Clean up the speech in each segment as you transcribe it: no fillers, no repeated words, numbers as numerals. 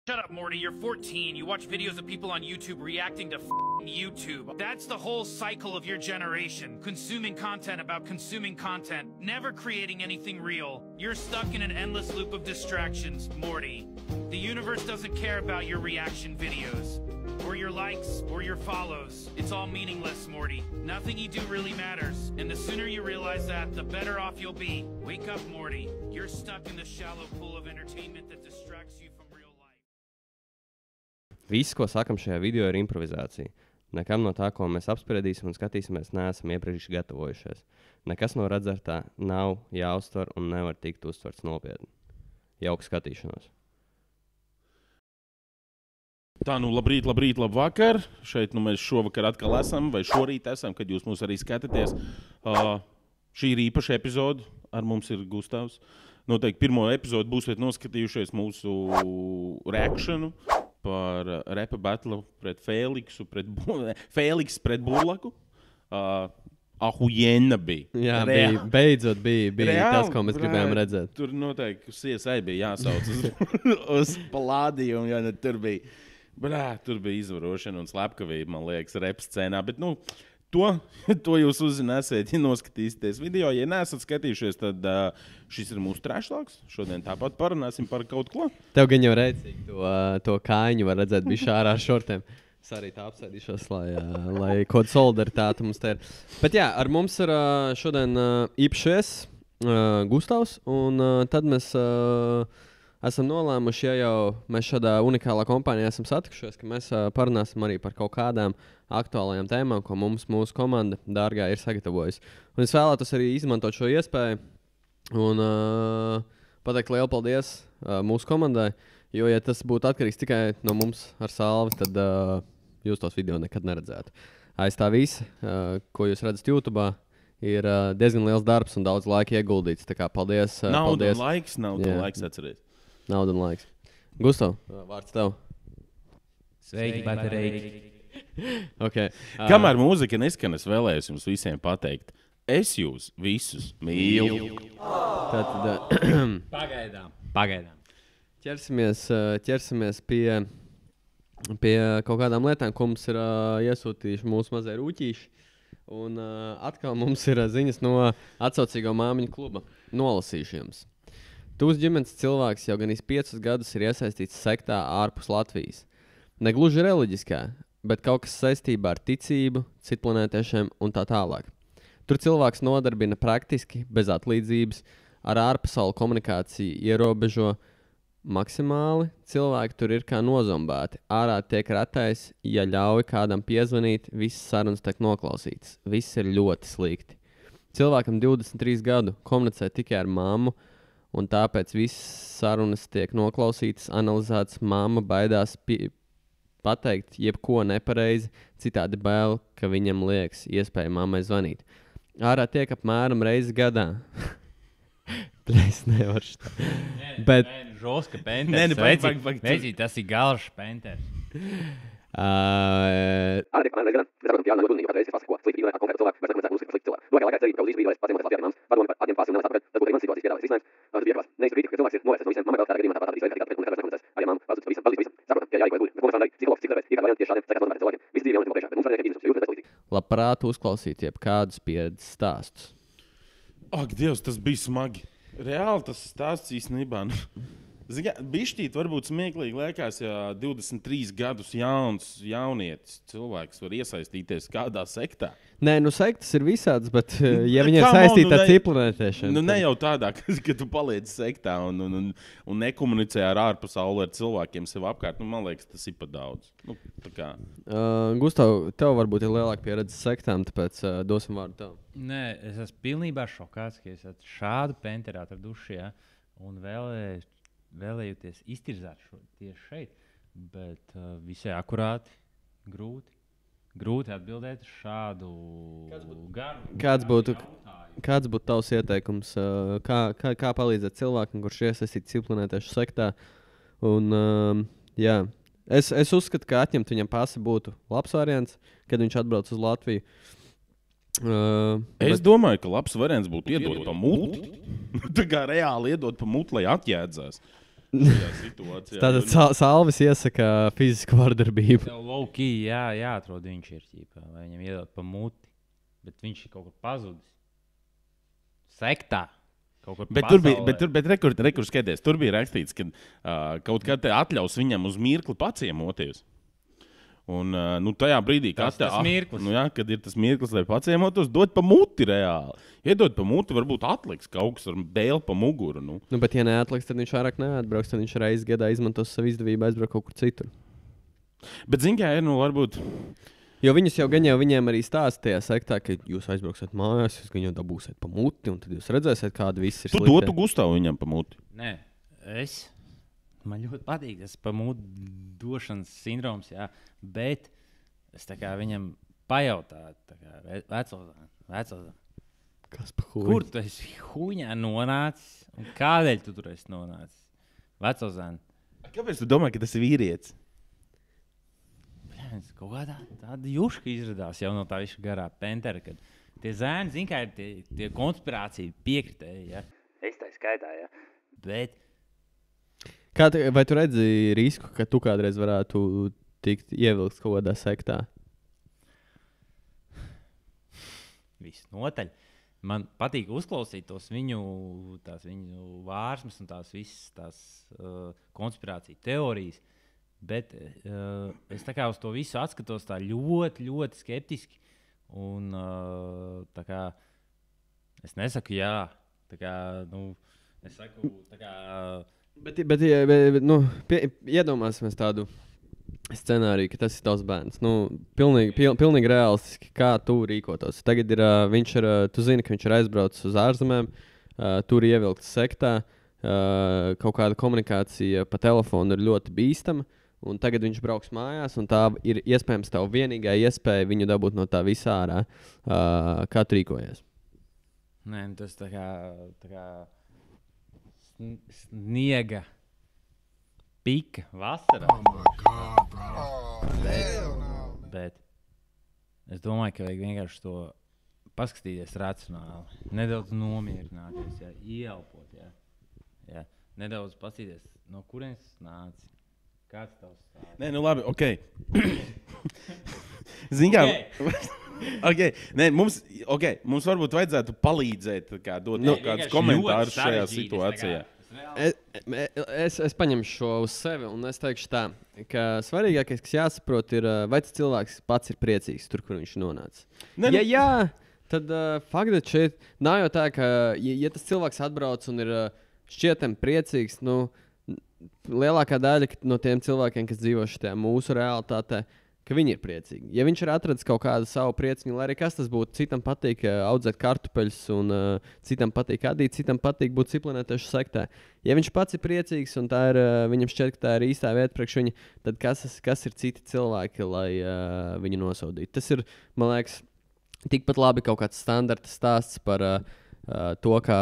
Shut up, Morty. You're 14. You watch videos of people on YouTube reacting to YouTube. That's the whole cycle of your generation. Consuming content about consuming content, never creating anything real. You're stuck in an endless loop of distractions, Morty. The universe doesn't care about your reaction videos, or your likes, or your follows. It's all meaningless, Morty. Nothing you do really matters. And the sooner you realize that, the better off you'll be. Wake up, Morty. You're stuck in the shallow pool of entertainment that distracts you from real life. Viss, ko sakam šajā video, ir improvizācija. Nekam no tā, ko mēs apspriedīsim un skatīsimies, neesam iepriekš gatavojušies. Nekas no redzētā nav jāuztver un nevar tikt uztverts nopietni. Jauka skatīšanos. Tā, nu labrīt, labvakar. Šeit mēs šovakar atkal esam, vai šorīt esam, kad jūs mūs arī skatāties. Šī ir īpaša epizode, ar mums ir Gustavs. Noteikti pirmo epizodu būsiet noskatījušies mūsu reakšanu par repa battle pret Feliksu, Feliks pret Burlaku. Ahujena bija. Jā, beidzot bija reāli, tas, ko mēs gribējām redzēt. Tur noteikti CSI bija jāsauc uz palādījumu, jo tur bija. Tur bija izvarošana un slepkavība, man liekas, rep scēnā, bet, to jūs uzzināsiet, ja noskatīsieties video. Ja neesat skatījušies, tad šis ir mūsu trešlāks. Šodien tāpat parunāsim par kaut ko. Tev gan jau rēcīgi to kājiņu var redzēt bišķi ārā ar šortiem. Es arī tā apsēdīšos, lai kaut solidaritāte mums te ir. Bet jā, ar mums ir šodien īpašies Gustavs, un tad mēs esam nolēmuši, ja jau mēs šādā unikālā kompānijā esam satikušies, ka mēs parunāsim arī par kaut kādām aktuālajām tēmām, ko mūsu komanda dārgā ir sagatavojusi. Un es vēlētos arī izmantot šo iespēju un pateikt lielu paldies mūsu komandai, jo, ja tas būtu atkarīgs tikai no mums ar Salvi, tad jūs tos video nekad neredzētu. Aiz tā visa, ko jūs redzat YouTube, ir diezgan liels darbs un daudz laika ieguldīts. Tā kā paldies. Nauda un laiks atcerēt. Nauda un laiks. Gustav, vārds tev. Sveiki, baterēji. Okay. Kamēr mūzika neskan, es vēlējos jums visiem pateikt. Es jūs visus mīlu. Pagaidām. Ķersimies pie kaut kādām lietām, ko mums ir iesūtījuši mūsu mazie rūķīši. Un atkal mums ir ziņas no atsaucīgo māmiņu kluba. Nolasīšu jums. Tūs ģimenes cilvēks jau gan 5 gadus ir iesaistīts sektā ārpus Latvijas. Negluži reliģiskā, bet kaut kas saistībā ar ticību, citplanētiešiem un tā tālāk. Tur cilvēks nodarbina praktiski, bez atlīdzības, ar ārpasauli komunikāciju ierobežo maksimāli. Cilvēki tur ir kā nozombēti. Ārā tiek ratais, ja ļauj kādam piezvanīt, visas sarunas tiek noklausītas. Viss ir ļoti slikti. Cilvēkam 23 gadu komunicē tikai ar mammu, un tāpēc visas sarunas tiek noklausītas, analizētas. Mamma baidās pateikt jebko nepareizi, citādi bail, ka viņam liekas iespēja mammai zvanīt. Ārā tiek apmēram reizi gadā. Es nevaru šitā. Bet... Žoska penters. Vecī, tas ir galšs penters. Labprāt uzklausīt jebkādus pieredzes stāstus. Ak, Dievs, tas bija smagi. Reāli tas stāsts īstenībā. Bišķīt varbūt smieklīgi liekas, ja 23 gadus jaunietis cilvēks var iesaistīties kādā sektā. Nē, sektas ir visādas, bet ja viņi ir saistīti ar citplanētiešiem. Ne jau tādā, ka tu paliec sektā un nekomunicē ar ārpasauli ar cilvēkiem sev apkārt. Man liekas, tas ir pa daudz. Gustav, tev varbūt ir lielāka pieredze sektām, tāpēc dosim vārdu tev. Nē, es esmu pilnībā šokāts, ka esat šādu penteru atraduši, ja, un vēlējoties iztirzāt tieši šeit, bet visai akurāti, grūti atbildēt šādu garu. Kāds būtu tavs ieteikums, kā palīdzēt cilvēkam, kurš iesaistīts citplanētiešu sektā? Un, jā, es uzskatu, ka atņemt viņam pasi būtu labs variants, kad viņš atbrauc uz Latviju. Es domāju, ka labs variants būtu iedot pa muti. Tā kā reāli iedot pa muti, lai atjēdzās. šajā situācijā. Tātad Salvis iesaka fizisku vardarbību. Tev low-key jāatrod viņš ir ķīpā, vai viņam iedot pa muti, bet viņš ir kaut kur pazudis. Sektā. Bet rekurs skaties, tur bija rakstīts, ka kaut kā te atļaus viņam uz mirkli paciemoties. Un tajā brīdī, kad ir tas mirklis, lai paciemotos, dod pa muti reāli. Iedod pa muti, varbūt atliks kaut kas ar dēli pa muguru. Nu, bet ja neatliks, tad viņš vairāk neatbrauks, tad viņš reiz gadā izmantos savu izdevību aizbraukt kaut kur citur. Bet zin kā ir, varbūt... Jo viņus jau viņiem arī stāstīja sektā, ka jūs aizbrauksiet mājās, jūs gan jau dabūsiet pa muti, un tad jūs redzēsiet, kāda viss ir slikta. Tu dotu Gustavu viņam pa muti? Nē, man ļoti patīk tas pa muti došanas sindroms, jā, bet es tā kā viņam pajautāju, vecozāni. Kas pa huņu? Kur tu esi huņā nonācis, un kādēļ tu tur esi nonācis? Vecozāni. Kāpēc tu domā, ka tas ir vīrietis? Kaut kādā tāda juška izradās jau no tā viša garā pentera, kad tie zēni, zin kā ir tie konspirācija piekritēji, ja? Es tā skaitā, ja? Bet... Vai tu redzi risku, ka tu kādreiz varētu tikt ievilkts kaut kādā sektā? Viss notaļ. Man patīk uzklausīt tos viņu vārsmas un tās visas konspirācija teorijas. Bet es tā kā uz to visu atskatos tā ļoti, ļoti skeptiski. Un tā kā es nesaku jā. Tā kā, es saku tā kā... Bet iedomāsimies tādu scenāriju, ka tas ir tavs bērns. Pilnīgi realistiski, kā tu rīkotos. Tagad tu zini, ka viņš ir aizbraucis uz ārzemēm, tur ievilkts sektā, kaut kāda komunikācija pa telefonu ir ļoti bīstama. Un tagad viņš brauks mājās, un tā ir iespējams tev vienīgā iespēja viņu dabūt no tā visā ārā. Kā tu rīkojies? Nē, tas tā kā sniega pika vasarā. Oh my God, bro. Bet es domāju, ka vajag vienkārši to paskatīties racionāli. Nedaudz nomierināties, ieelpot. Jā. Nedaudz paskatīties, no kurienes nāci. Kāds tavs stāsts? Nē, labi, ok. Zin kā... Okay. Nē, mums varbūt vajadzētu palīdzēt, dot kādus komentārus šajā situācijā. Es paņemšu šo uz sevi, un es teikšu tā, ka svarīgākais, kas jāsaprot, ir, vai tas cilvēks pats ir priecīgs tur, kur viņš nonāca. Ja jā, tad fakti šeit nav jau tā, ka ja tas cilvēks atbrauc un ir šķietam priecīgs, lielākā daļa no tiem cilvēkiem, kas dzīvo šajā mūsu realitātē, ka viņi ir priecīgi. Ja viņš ir atradis kaut kādu savu prieciņu, lai arī kas tas būtu, citam patīk audzēt kartupeļus, un citam patīk adīt, citam patīk būt disciplinētiešu sektā. Ja viņš pats ir priecīgs un viņam šķiet, ka tā ir īstā vieta priekš viņa, tad kas ir citi cilvēki, lai viņu nosodītu? Tas ir, man liekas, tikpat labi kaut kāds standarta stāsts par to, kā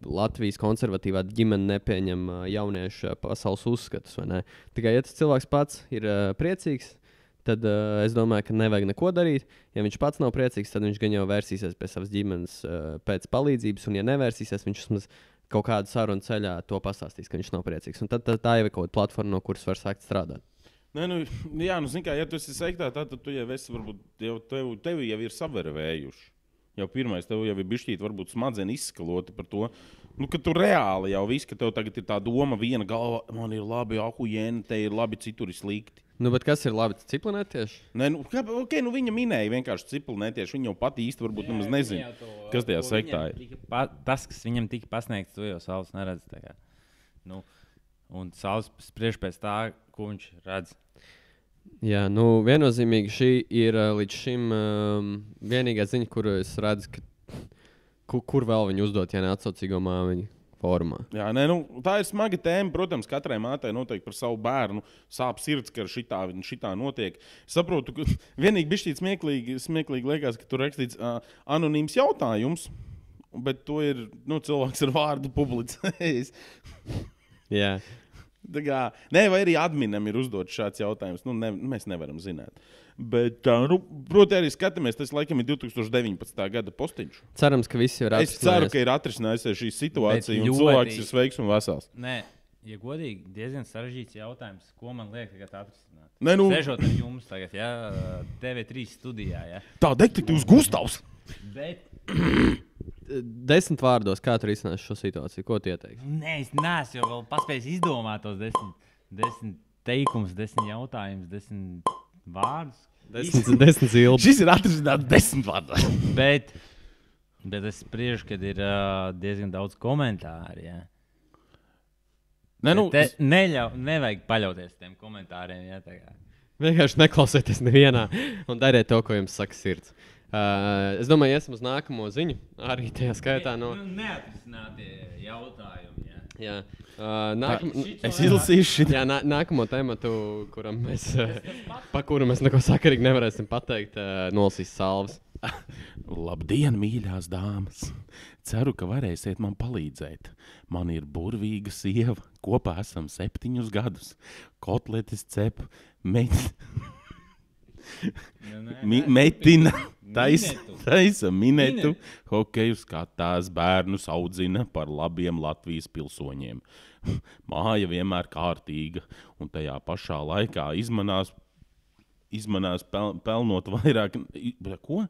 Latvijas konservatīvā ģimene nepieņem jauniešu pasaules uzskatus. Tikai, ja tas cilvēks pats ir priecīgs, tad es domāju, ka nevajag neko darīt. Ja viņš pats nav priecīgs, tad viņš gan jau vērsīsies pie savas ģimenes pēc palīdzības, un ja nevērsīsies, viņš vismaz kaut kādu sarunu ceļā to pastāstīs, ka viņš nav priecīgs. Un tad tā jau ir kaut kāda platforma, no kuras var sākt strādāt. Nē, zin kā, ja tu esi sektā, tad tu jau esi, varbūt, tevi jau ir savervējuši. Jau pirmais, tev jau ir bišķīt, varbūt smadzenes izskaloti par to, ka tu reāli jau viss, ka tev tagad ir tā doma viena galva, man ir labi, ahujēni, te ir labi, citur ir slikti. Bet kas ir labi, disciplinētieši? Nē, viņa minēja vienkārši disciplinētieši, viņa jau pat īsti varbūt nemaz nezina, kas tajā sektā ir. Tas, kas viņam tika pasniegts, to jau Sauls neredz. Un Sauls spriež pēc tā, ko viņš redz. Jā, viennozīmīgi šī ir līdz šim vienīgā ziņa, kuru es redzu, kur vēl viņu uzdot, ja neatsaucīgo māmiņu formā. Jā, tā ir smaga tēma. Protams, katrai mātei noteikti par savu bērnu sāp sirds, ka šitā notiek. Saprotu, ka vienīgi bišķīt smieklīgi liekas, ka tur rakstīts anonīms jautājums, bet to ir cilvēks ar vārdu publicējis. Jā. Vai arī adminam ir uzdots šāds jautājums. Mēs nevaram zināt. Bet, proti, arī skatāmies, tas laikam ir 2019. gada postiņš. Cerams, ka visi ir atrisinājušies. Es ceru, ka ir atrisinājusies šī situācija un cilvēks ir sveiks un vesels. Nē, Ja godīgi, diezgan sarežģīts jautājums, ko man liek tagad atrisināt. Nē, nu, Sēžot ar jums tagad, TV3 studijā, tā detektīvs Gustavs. Bet 10 vārdos, kā tu risināsi šo situāciju? Ko tu ieteiksi? nē, es neesmu jau vēl paspējis izdomāt tos 10 teikumus, 10 jautājumus, 10 vārdus. 10 zilbi. Šis ir atrisināts 10 vārdos. Bet es spriežu, ka ir diezgan daudz komentāru. Ja. Nē, nu, Nevajag paļauties tiem komentāriem. Ja, Vienkārši neklausieties nevienā un dariet to, ko jums saka sirds. Es domāju, iesim uz nākamo ziņu. Arī tajā skaitā no... Neatrisinātie jautājumi. Ja. Jā. es izlasīšu šitā. Jā, nākamo tematu, pa kuru mēs neko sakarīgi nevarēsim pateikt, nolasīs Salvas. Labdien, mīļās dāmas! Ceru, ka varēsiet man palīdzēt. Man ir burvīga sieva. Kopā esam 7 gadus. Kotletes cep, metina, taisa minetu, hokeju skatās, bērnus audzina par labiem Latvijas pilsoņiem. Māja vienmēr kārtīga un tajā pašā laikā izmanās pelnot vairāk... Ko?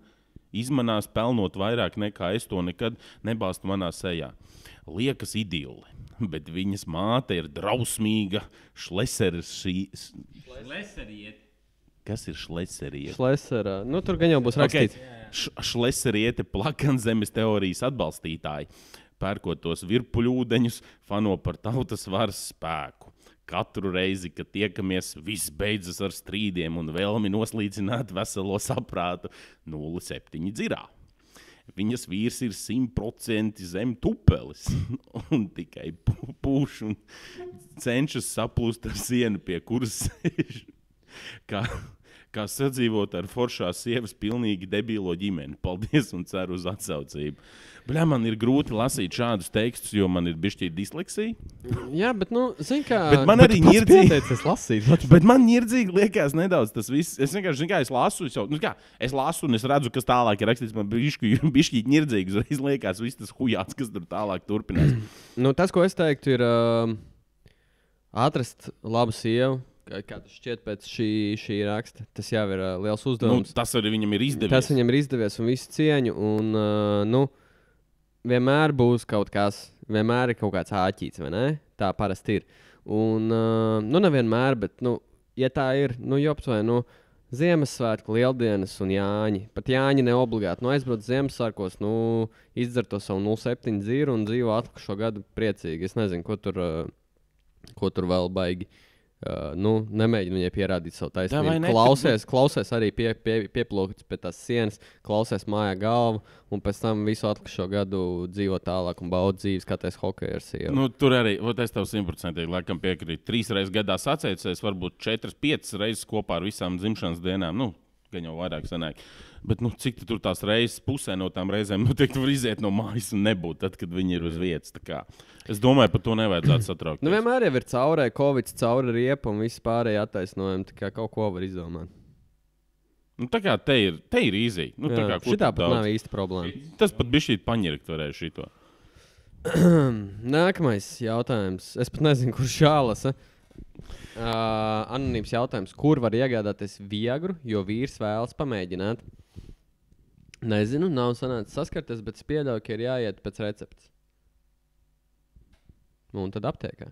Izmanās pelnot vairāk nekā es to nekad nebāstu manā sejā. Liekas idili, bet viņas māte ir drausmīga šleseriet. Kas ir šleseriet? Šlesera. Nu, tur gan jau būs rakstīts. Šleseriete plakanzemes teorijas atbalstītāji. Pērkot tos virpuļūdeņus, fano par tautas varas spēku. Katru reizi, kad tiekamies, viss beidzas ar strīdiem un vēlmi noslīcināt veselo saprātu 0,7 dzirā. Viņas vīrs ir 100% zem tupelis un tikai pūš un cenšas saplūst ar sienu, pie kuras sēž. Kā sadzīvot ar foršās sievas pilnīgi debīlo ģimeni. Paldies un ceru uz atsaucību. Bļā, man ir grūti lasīt šādus tekstus, jo man ir bišķīt disleksija. Jā, bet, nu, zin kā... Bet man arī pieteicies lasīt. Bet man nirdzīgi liekas nedaudz tas viss. Es vienkārši, es lasu, es lasu un es redzu, kas tālāk ir rakstīts. Man bišķīt nirdzīgi uzreiz liekas viss tas hujāts, kas tur tālāk turpinās. Nu, tas, ko es teiktu, ir atrast labu sievu. Kā tas šķiet pēc šī raksta, tas jau ir liels uzdevums. Tas arī viņam ir izdevies. Tas viņam ir izdevies un visu cieņu. Un, vienmēr būs kaut kas, vienmēr ir kaut kāds āķīts, vai ne? Tā parasti ir. Un, nevienmēr, bet, ja tā ir, jops vai, Ziemassvētku, Lieldienas un Jāņi. Pat Jāņi neobligāti. Aizbrauc Ziemassvētkos, izdzer to savu 0,7 dzīru un dzīvo atlikušo gadu priecīgi. Es nezinu, ko tur vēl baigi. Nemēģinu viņai pierādīt savu taisnību. Klausies arī pieplūkts pie tās sienas, klausies mājā galvu un pēc tam visu atlikušo gadu dzīvo tālāk un bauda dzīvi, skaties hokeju ar sievu. Tur arī, es tev 100% laikam piekrītu. 3 reizes gadā sacēcies, varbūt 4-5 reizes kopā ar visām dzimšanas dienām. Gan jau vairāk sanāk. Bet cik tur tās reizes, pusē no tām reizēm var iziet no mājas un nebūt tad, kad viņi ir uz vietas. Es domāju, par to nevajadzētu satraukties. Vienmēr jau ir caurē Covid, caurē riepa un viss pārējie attaisnojumi. Tā kā kaut ko var izdomāt. Tā kā te ir easy. Šitā pat nav īsta problēma. Tas pat bišķīt paņirkt varēja šito. Nākamais jautājums. Es pat nezinu, kurš jālasa. Anonīms jautājums. Kur var iegādāties viegru, jo vīrs vēlas pamēģināt? Nezinu, nav sanācis saskarties, bet es pieļauju, ka ir jāiet pēc receptes. Un tad aptiekā.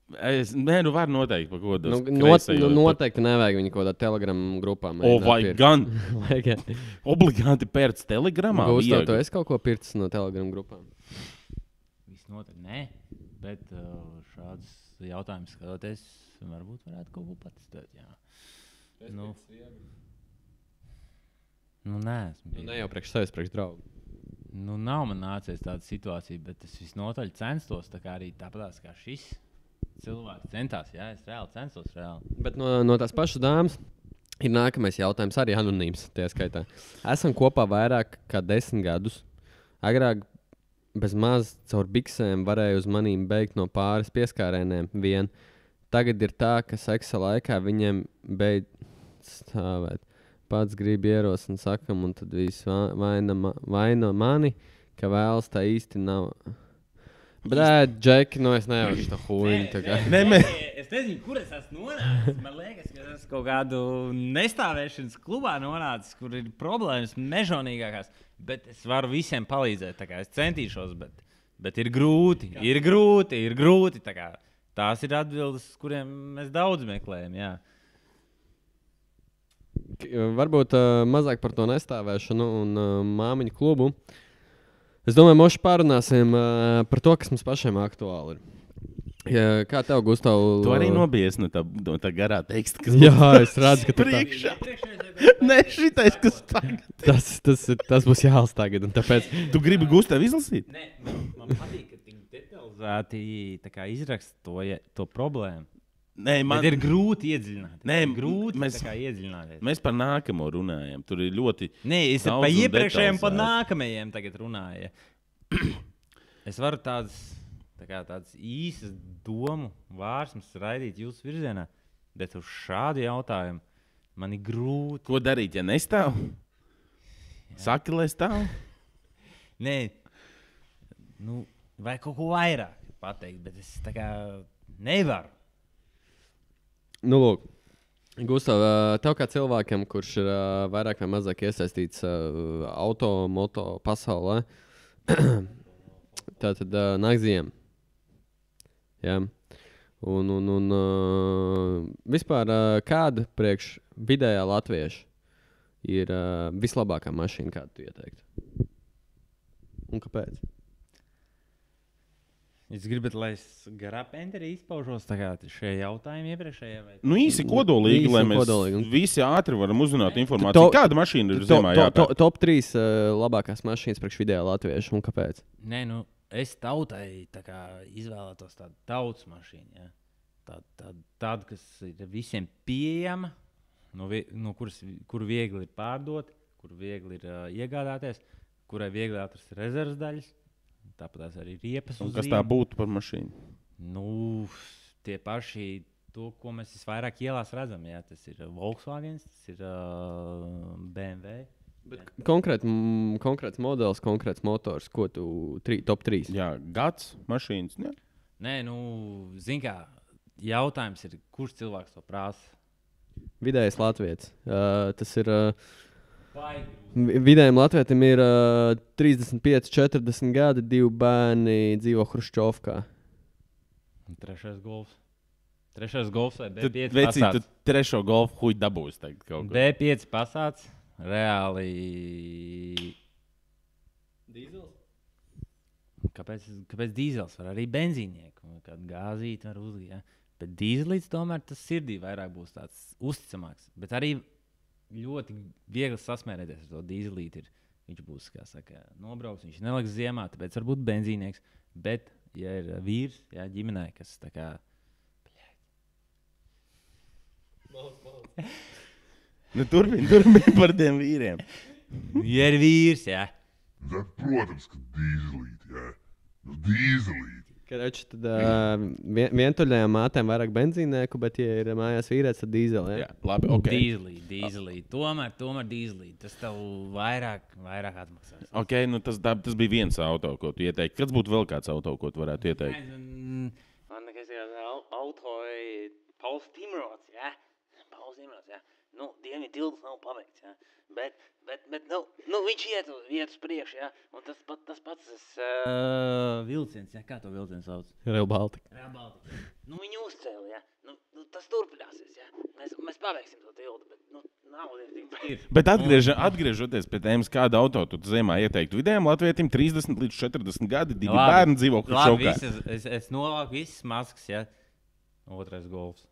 Var noteikti par ko tas noteikti nevajag viņu kaut kādā Telegram grupā. Vai gan? Obligāti pērc Telegramā? Gustav, tu esi kaut ko pircis no Telegram grupām? Visnotaļ nē, bet šāds jautājums skatoties, varbūt varētu kaut ko patestēt, jā. Nē, ne jau priekš sevis, priekš draugu. Nav man nācies tāda situācija, bet es visnotaļ censtos, tā kā arī tāpatās kā šis cilvēks centās, jā, es reāli censtos. Bet no tās pašas dāmas ir nākamais jautājums, arī anonīms tajā skaitā. Esam kopā vairāk kā 10 gadus. Agrāk bez maz caur biksēm varēja uz manīm beigt no pāris pieskārēniem vien. Tagad ir tā, ka seksa laikā viņiem beidz stāvēt. Pats grib ierosināt sakam, un tad viss vaina mani, ka vēlas tā īsti nav. Bet, Džeki, nu es nejaušu to huīnu tagad. Es nezinu, kur es esmu nonācis. Man liekas, ka es kaut kādu nestāvēšanas klubā nonācis, kur ir problēmas mežonīgākās. Bet es varu visiem palīdzēt, tā kā es centīšos, bet ir grūti, ir grūti. Tā kā tās ir atbildes, kuriem mēs daudz meklējam, jā. Varbūt mazāk par to nestāvēšanu un māmiņu klubu. Es domāju, mēs pārunāsim par to, kas mums pašiem aktuāli ir. Kā tev, Gustav? Tu arī nobijies no tā garā teksta, kas Jā, es redzu, ka tu priekšā. Nē, šitais, kas tagad. Tas būs jālas tagad, un tāpēc... Tu gribi Gustavu izlasīt? Nē, man patīk, ka tik detalizēti tā kā izraksta to problēmu. Nē, Bet ir grūti iedziļināties. Nē, grūti mēs- tā kā iedziļināties. Mēs par nākamo runājam. Tur ir ļoti... Nē, es daudz par un iepriekšējiem, par detalizēti. nākamajiem tagad runāju. Es varu tādas īsas domu vārsmas raidīt jūsu virzienā, bet uz šādu jautājumu man ir grūti. Ko darīt, ja nestāv? Saki, lai stāv. Nē, vai kaut ko vairāk pateikt, bet es tā kā nevaru. Nu, lūk, Gustav, tev kā cilvēkam, kurš ir vairāk vai mazāk iesaistīts moto pasaulē, tā tad nāk ziema. Jā. Un vispār kāda priekš vidējā latvieša ir vislabākā mašīna, kādu tu ieteiktu? Un kāpēc? Jūs gribat, lai es garā penterī izpaužos šajā jautājumā iepriekšējā? Nu, īsi kodolīgi, Īsi lai un mēs kodolīgi. visi ātri varam uzzināt informāciju. Kāda mašīna ir ziemā jāpērk? Top 3 labākās mašīnas priekš vidējā latvieša, un kāpēc? Nē, es tautai izvēlētos tādu tautas mašīnu. Ja? Tādu, kas ir visiem pieejama, kuru viegli ir pārdot, kuru viegli ir iegādāties, kurai viegli atrast rezerves daļas. Tāpat arī riepas. Un kas tā būtu par mašīnu? Tie paši, to, ko mēs visvairāk ielās redzam. Jā, tas ir Volkswagen, tas ir BMW. Konkrēts modelis, konkrēts motors, ko tu top 3? Jā, gads, mašīnas. Ne? Nē, zini kā, jautājums ir, kurš cilvēks to prasa? Vidējais latvietis. Tas ir... Vidējiem latvietim ir 35, 40 gadi, 2 bērni dzīvo Hruščovkā. Trešais golfs vai Tad, B5 vecīt, tu pasāts? trešo golfu huļu dabūs tagad kaut ko. B5 pasāts, reāli... Dīzels? Kāpēc dīzels var arī benzīnieku? Kādu gāzīti var uzgūt. Ja? Bet dīzelīts tomēr tas sirdī vairāk būs tāds uzticamāks. Bet arī ļoti viegli sasmērēties ar to dīzelīti. Viņš būs, kā saka, nobrauks, viņš neliks ziemā, tāpēc varbūt benzīnieks. Bet, ja ir vīrs, jā, ģimenē, kas tā kā... Turpini par tiem vīriem. Ja ir vīrs, jā. Protams, ka dīzelīti, jā. Dīzelīti. Tad vientuļajām mātēm vairāk benzīnieku, bet, ja ir mājās vīrietis, tad dīzeli. Jā, labi, ok. Dīzelīti. Tomēr dīzelīti. Tas tev vairāk atmaksās. Ok, tas bija viens auto, ko tu ieteiktu. Kāds būtu vēl kāds auto, ko tu varētu ieteikt? Man nekas auto ir Pauls Timrods, jā. Dienvidu tilts nav paveikts, jā. Bet viņš iet uz priekšu, jā. Un tas pats vilciens, jā. Kā to vilciens sauc? Rail Baltica. Viņu uzcēla, jā. Tas turpināsies, jā. Mēs paveiksim to tiltu, bet nauda ir tik ir. Bet atgriežoties pie tēmas, kādu auto tu ziemā ieteiktu vidējiem latvietim 30 līdz 40 gadi, 2 bērni dzīvo Hruščovkā. Es novāku visas maskas, jā. Otrais golfs.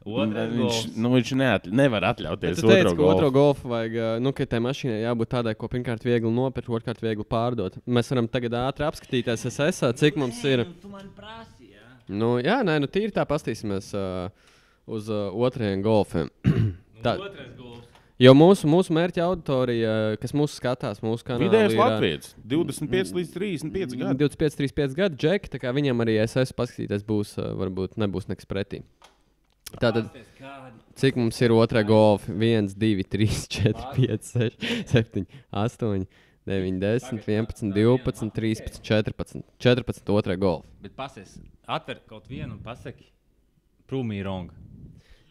Viņš nevar atļauties Tu teici, ka otro otro golfu. golfu vajag, ka tai mašīnai jābūt tādai, ko pirmkārt viegli nopirkt, otrkārt viegli pārdot. Mēs varam tagad ātri apskatīties SSA, cik mums ir. Tu man prasi, jā. Tīri tā pastīsimies uz otrajiem golfiem. Otrais golfs. Jo mūsu mērķa auditorija, kas mūsu skatās, mūsu kanālā Vidējais latvietis 25 līdz 35 gadi. 25, 35 gadu džeki, tā kā viņam arī SS paskatīties būs, varbūt nebūs nekas pretī. Tātad, cik mums ir otrā golfa? 1, 2, 3, 4, 5, 6, 7, 8, 9, 10, 11, 12, 13, 14. 14 otrē golf. Bet pasies, atver kaut vienu un pasaki, prove me wrong.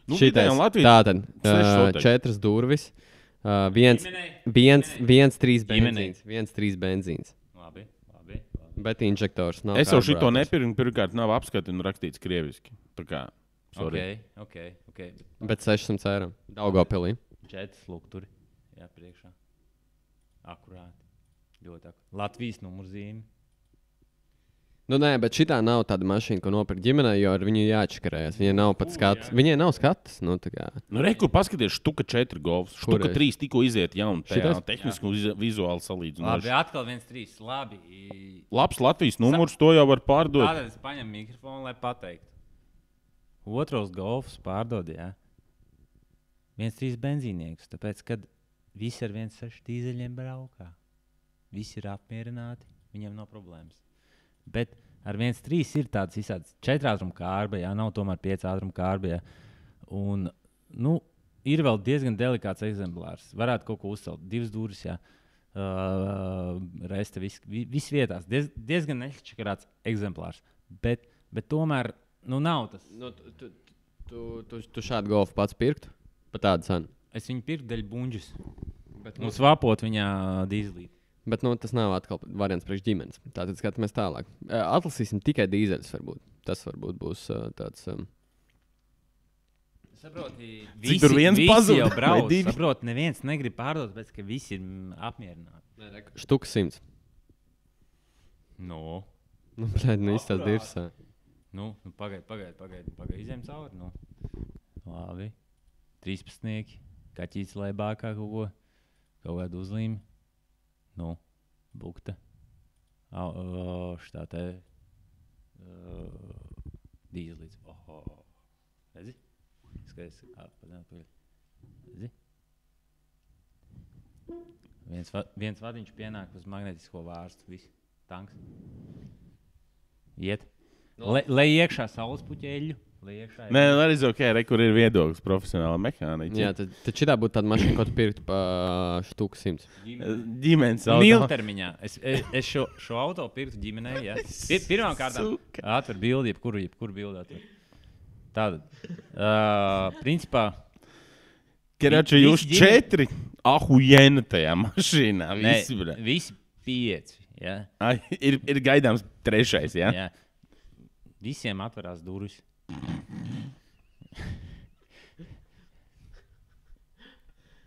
Nu, Šitais, vidējām Latvijas tātad, seši soteļi. 4 durvis, 1, 3 benzīns, 1, 3 benzīns. Labi. Bet inžektors nav. Es jau šito karburātors. nepirku, pirmkārt nav apskati un rakstīts krieviski. Tā kā, sorry. Ok. Bet 600 eiro. Daugavpilī. 4 slukturi. Jā, priekšā. Akurāti. Ļoti akurāti. Latvijas numurzīme. Nu, nē, bet šitā nav tāda mašīna, ko nopirkt ģimenei, jo ar viņu jāatškarējas. Viņai nav pat skats. Viņai nav skatas. Nu, tā kā. Nu, kur paskaties, štuka 4 golfs. Štuka Kurais? 3 tikko iziet jaunu Šitais? tehnisku vizuālu Labi, salīdzinājumu. atkal 1-3. Labi. Labs Latvijas numurs, to jau var pārdot. Tādēļ es paņemu mikrofonu, lai pateiktu. Otros golfs pārdod, jā. 1-3 benzīnieks, tāpēc, kad visi ar 1-6 dīzeļiem braukā. Visi ir apmierināti, viņiem nav problēmas. Bet ar 1-3 ir tāds visāds 4 ātruma kārba, jā, nav tomēr 5 ātruma kārba, jā. Un, nu, ir vēl diezgan delikāts eksemplārs. Varētu kaut ko uzcelt, 2 dūris, jā. Resta viss vietās. Diezgan nešķakarāts eksemplārs. Bet tomēr, nu, nav tas. Nu, tu šādu golfu pats pirktu? Pa tādu cenu. Es viņu pirku daļu buņģus. Bet, Un svāpot viņā dīzelī. Bet tas nav atkal variants priekš ģimenes. Tātad skatāmies tālāk. Atlasīsim tikai dīzeļus varbūt. Tas varbūt būs tāds... Saproti, Cik tur viens pazūd? jau brauc. Vai divi? Saproti, neviens negrib pārdot, bet ka visi ir apmierināti. Štuka 100. Nu, Nu, blēd, nu izstās dirsā. pagaid, izējām cauri. Nu. Labi. 13. Kaķītis laibākā kaut kādu uzlīmi. Nu, bukta. Štā te dīzelīts. Redzi? Skaidrs. Redzi? Viens vadiņš pienāk uz magnetisko vārstu. Viss. Tanks. Iet. Lai iekšā saules puķeļu. Nē, arī ok, kur ir viedoklis profesionāla mehāniķa. Jā, tad šitā būtu tāda mašīna, ko tu pirktu pa štuku 100. Ģimenes auto. Ilgtermiņā. Es šo auto pirktu ģimenei. Ja? Pirmām kārtām atver bildi, jebkuru bildi atver. Tātad, principā, Kerači, jūs 4 ahujena tajā mašīnā. Visi 5. Ja? Ir gaidāms 3. Ja? Ja. Visiem atverās durvis.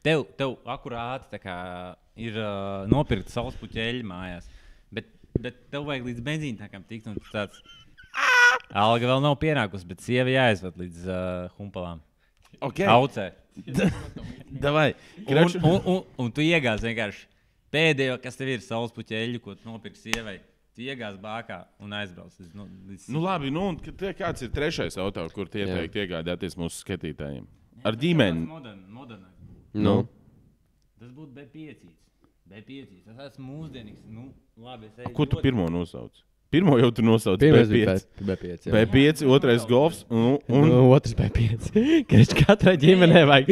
Tev akurāti tā kā ir nopirkt saules puķeļi mājās, bet tev vajag līdz benzīntākam tikt un tāds alga vēl nav pienākusi, bet sieva jāizved līdz humpalām. Okay. Aucē. Davai. Un tu iegāz vienkārši pēdējo, kas tev ir saules puķeļu, ko tu nopirksi sievai. Tu iegāz bākā un aizbrauc līdz... Nu labi, un kāds ir 3. auto, kur tie ieteikt iegādāties mūsu skatītājiem? Ar ģimeni? Modernāk. Nu. Tas būtu B5. Tas esmu mūsdienīgs. Nu, labi, es eju. Ko tu pirmo nosauc? Pirmo jau tu nosauc Pirmais B5. B5. B5, otrais golfs un Otrs B5. Kad katrai ģimenei vajag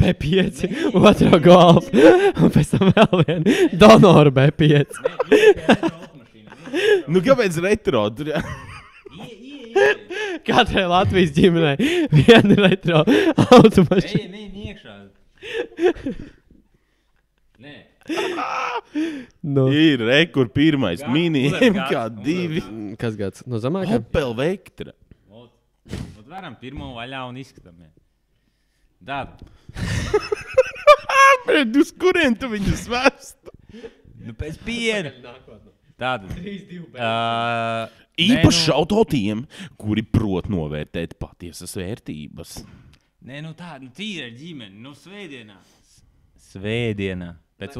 B5, otro golfu, un pēc tam vēl vienu donoru B5. Nu, kāpēc retro? Tur, jā. Katrai Latvijas ģimenei viena retro automašīna. Ej, iekšā. Nē. Nu. Ir rekur pirmais mini MK2. Kas gads? No zemākā? Opel Vectra. Ot varam pirmo vaļā un izskatāmies. Tātad. Bet uz kurien tu viņus vest? Nu, pēc piena. Tātad. Īpaši auto tiem, kuri prot novērtēt patiesas vērtības. Nē, nu tā, tīra ģimene. Nu, svētdienā. Pēc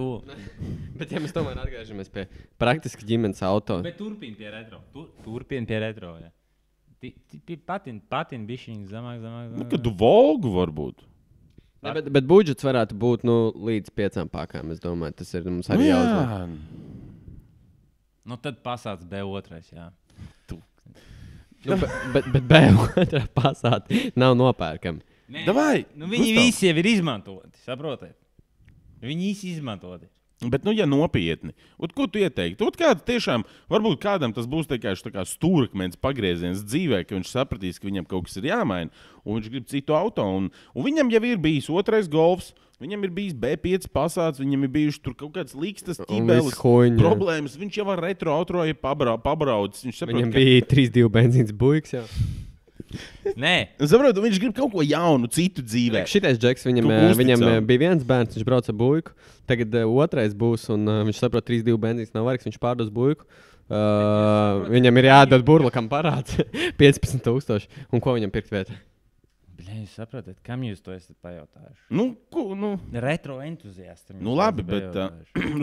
Bet ja mēs tomēr atgriežamies pie praktiski ģimenes auto. Bet turpin pie retro. Ja. Patin bišķiņas zemāk. Nu, kad tu Volgu varbūt. Ne, bet budžets varētu būt līdz 5 pakām, es domāju. Tas ir mums arī jāuzvar. Nu, tad pasāc B2, jā. Nu, bet B2 pasāt nav nopērkami. Davai, Nu, viņi visi jau ir izmantoti, saprotiet? Viņi visi izmantoti. Bet, ja nopietni, ko tu ieteiktu? Tiešām, varbūt kādam tas būs tikai stūrakmens pagrieziens dzīvē, ka viņš sapratīs, ka viņam kaut kas ir jāmaina, un viņš grib citu auto. Un viņam jau ir bijis otrais golfs, viņam ir bijis B5 pasāts, viņam ir bijuši tur kaut kāds līkstas, ķibeles, problēmas. Viņš jau ar retro auto ir pabraucis. Viņam bija 3-2 benzīns buiks, jā. Nē, saprotu, viņš grib kaut ko jaunu, citu dzīvē. Šitais džeks, viņam bija viens bērns, viņš brauca buiku. Tagad otrais būs, un viņš saprot, 3-2 benzīns nav vajadzīgs, viņš pārdos buiku. Viņam ir jādod burlakam parāds 15,000. Un ko viņam pirkt vietā? Jūs saprotat, kam jūs to esat pajautājuši? Nu. Retro entuziasti. Labi, bet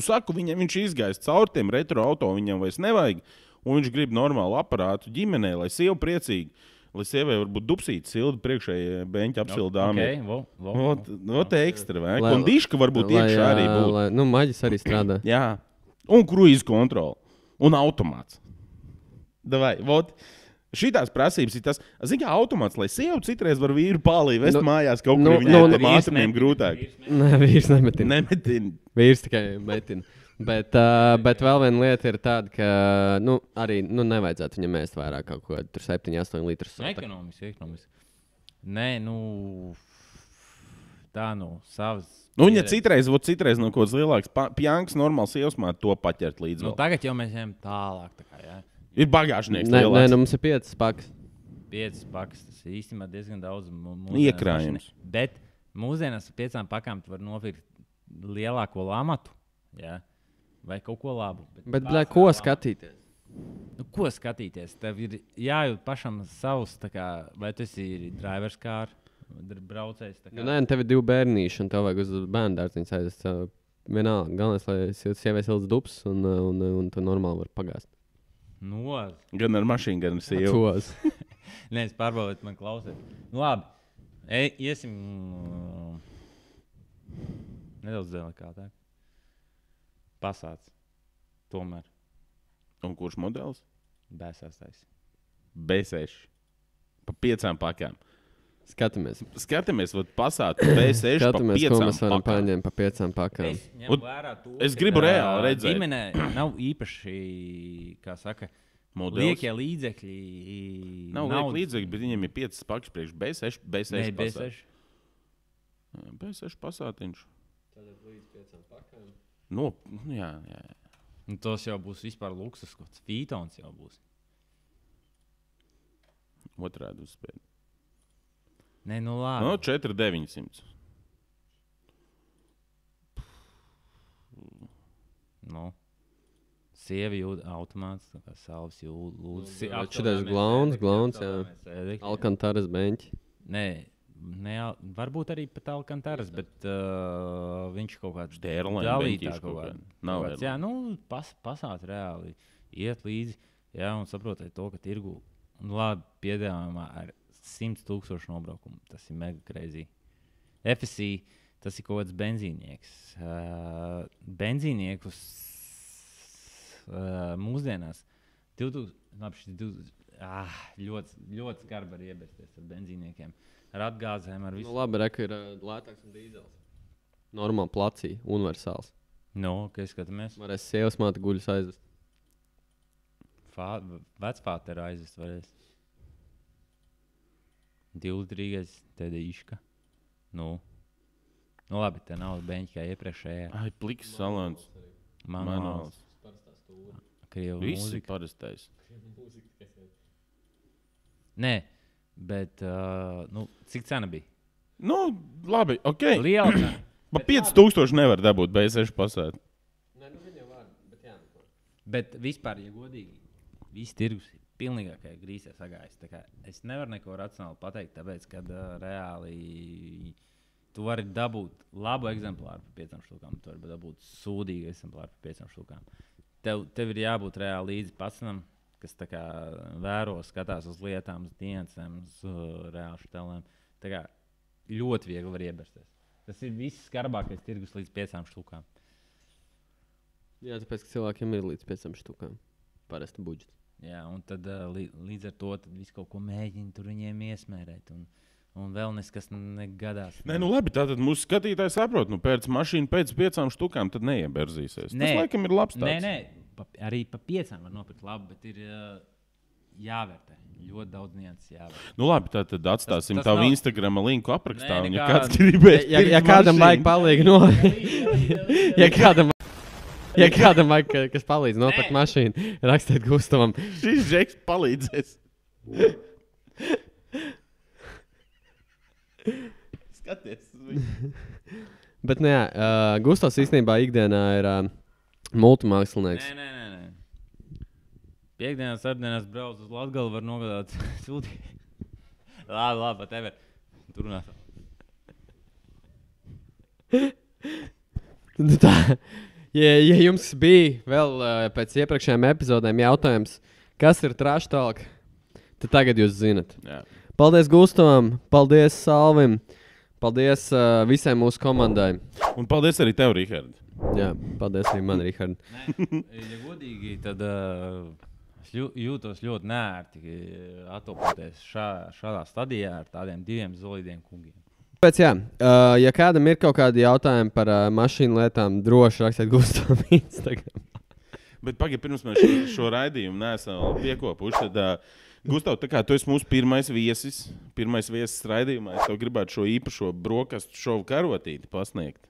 saku, viņš izgājis caur tiem retro auto, viņam vairs nevajag. Un viņš grib normālu aparātu ģimenē, lai sieva priecīgi. Lai sievai varbūt dupsīt sildu priekšējai beņķa apsildām. Te ekstra, vai? Kondiška varbūt iekšā arī būtu. Maģis arī strādā. Jā. Un kruīzu kontroli. Un automāts. Davai, šitās prasības ir tas, zini, kā automāts, lai sieva citreiz var vīru pālī vest mājās kaut kur viņai tiem ātrumiem grūtāk. Nē, vīrs nemetina. Vīrs tikai metina. Bet vēl viena lieta ir tāda, ka arī nevajadzētu viņam ēst vairāk kaut ko 7-8 litrus. Ekonomiski. Nē, tā savas. Ja citreiz no kaut kāds lielāks pjanks, normāls iesmāt to paķert līdzi. Tagad jau mēs ejam tālāk. Tā kā, jā. Ir bagāžnieks lielāks. Nē, mums ir 5 pakas. 5 pakas, tas ir īstenībā diezgan daudz iekrājums. Bet mūsdienās ar 5 pakām tu vari nopirkt lielāko lamatu. Jā. Vai kaut ko labu. Bet ko skatīties? Ko skatīties? Tev ir jājūt pašam savs, vai tu esi drivers kārs, braucējs. Nē, tev ir 2 bērnīši, un tev vajag uz bērnu dārziņu aizvest. Vienalga, galvenais, lai sievai silts dubs, un tu normāli var pagāst. Gan ar mašīnu, gan ar sievu. Nē, es pārbaudīju, man klausies. Labi, iesim nedaudz delikātāk. Pasāts. Tomēr. Un kurš modelis? B6. B6. Pa 5 pakām. Skatāmies, pasātu B6 skatāmies, ko mēs varam paņemt pa 5 pakām. Es gribu reāli redzēt. Ģimenē nav īpaši, kā saka, liekie līdzekļi. Nav lieki līdzekļi, bet viņiem ir 5 pakas priekš B6 Nē, pasātu. B6 pasātiņš. Tātad līdz 5 pakām. Jā. Un tos jau būs vispār luksus, kāds Fītons jau būs. Otrādi uzspēd. Nē, labi. 4,900. Sievi jūda automāts, kā salvas jūdas. Šitais glauns, jā. Alkantaras beņķi. Nē, varbūt arī pat Alkantaras, bet viņš kaut kāds dalītā kaut kāds. Jā, pasāt reāli, iet līdzi, jā, un saprotiet to, ka tirgu, labi, piedāvājumā ar 100,000 nobraukumu. Tas ir mega crazy. FSI, tas ir kaut kāds benzīnieks. Benzīniekus mūsdienās ļoti skarbi var iebēsties ar benzīniekiem. Ar atgāzēm, ar visu. Labi, reka ir lētāks un dīzels. Normāli placī, universāls. Kā skatāmies? Varēs sievas māte guļus aizvest. Vecpātera aizvest varēs. 2-3 tāda iška. Labi, tā nav beņķi kā iepriekšējā. Pliks salons. Manuāls. Krievu Visi mūzika. parastais. Nē, bet cik cena bija? Labi, ok. Liela cena. Pa 5,000 nevar dabūt B6 pasāt. Nē, viņa var, bet jā. Bet vispār, ja godīgi, viss tirgus ir pilnīgākajā grīzē sagājis. Es nevaru neko racionāli pateikt, tāpēc, ka reāli tu vari dabūt labu eksemplāru par 5 štukām, tu vari dabūt sūdīgu eksemplāru par 5 štukām. Tev ir jābūt reāli līdzi pacinam, kas tā kā vēro, skatās uz lietām, uz diencēm, uz reāli štelēm. Tā kā ļoti viegli var iebersties. Tas ir viss skarbākais tirgus līdz 5 štukām. Jā, tāpēc, ka cilvēkiem ir līdz 5 štukām. Parasti budžets. Jā, un tad līdz ar to visu kaut ko mēģina tur viņiem iesmērēt. Un vēl neskas negadās. Nē, nu labi, tātad mūsu skatītāji saprot, nu pēc mašīnu pēc 5 štukām tad neieberzīsies. Tas laikam ir labs tāds. Nē, arī pa 5 var nopirkt labi, bet ir jāvērtē. Ļoti daudz nianses jāvērtē. Nu labi, tad atstāsim Tas tavu nav- Instagrama linku aprakstā. Nē, Un, ja nekāda. kāds gribēs, Ja kādam vajag palīdzību, ja kādam vajag, kas palīdz nopirkt mašīnu, rakstiet Gustavam. šis žeks palīdzēs. Skaties uz viņu. Bet, nē, Gustavs īstenībā ikdienā ir multimākslinieks. Nē. Piektdienās, sardienas brauc uz Latgali, var nogādāt sūtīt. Labi, pat tevi. Tur runāt. Nu tā, ja jums bija vēl pēc iepriekšējām epizodēm jautājums, kas ir trash talk, tad tagad jūs zinat. Jā. Paldies Gustavam, paldies Salvim, paldies visai mūsu komandai. Un paldies arī tev, Rihard. Jā, paldies arī man, Rihard. Ja godīgi, tad es jūtos ļoti nērti atopoties šādā stadijā ar tādiem 2 solidiem kungiem. Pēc, jā, ja kādam ir kaut kādi jautājumi par mašīnu lietām, droši rakstiet Gustavam Instagram. Bet pagaid, pirms mēs šo raidījumu neesam piekopuši, tad Gustav, tā kā tu esi mūsu pirmais viesis raidījumā, es tev gribētu šo īpašo brokastu šovu karotīti pasniegt.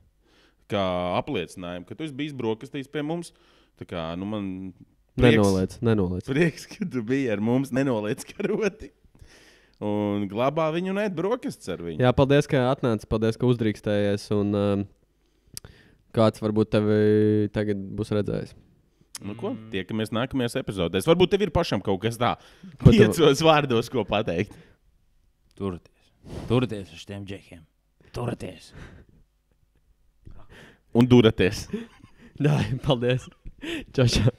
Kā apliecinājumu, ka tu esi bijis brokastīs pie mums. Tā kā, nu man Nenoliec. prieks, ka tu biji ar mums, nenoliec karoti. Un glabā viņu un ēd brokastis ar viņu. Jā, paldies, ka atnāci, paldies, ka uzdrīkstējies, un kāds varbūt tevi tagad būs redzējis. Nu ko, tiekamies nākamajās epizodēs. Varbūt tev ir pašam kaut kas tā, Ko tev- 5 vārdos, ko pateikt. Turieties ar šiem džekiem. Turieties. Un duraties. Jā, paldies. Čau, čau.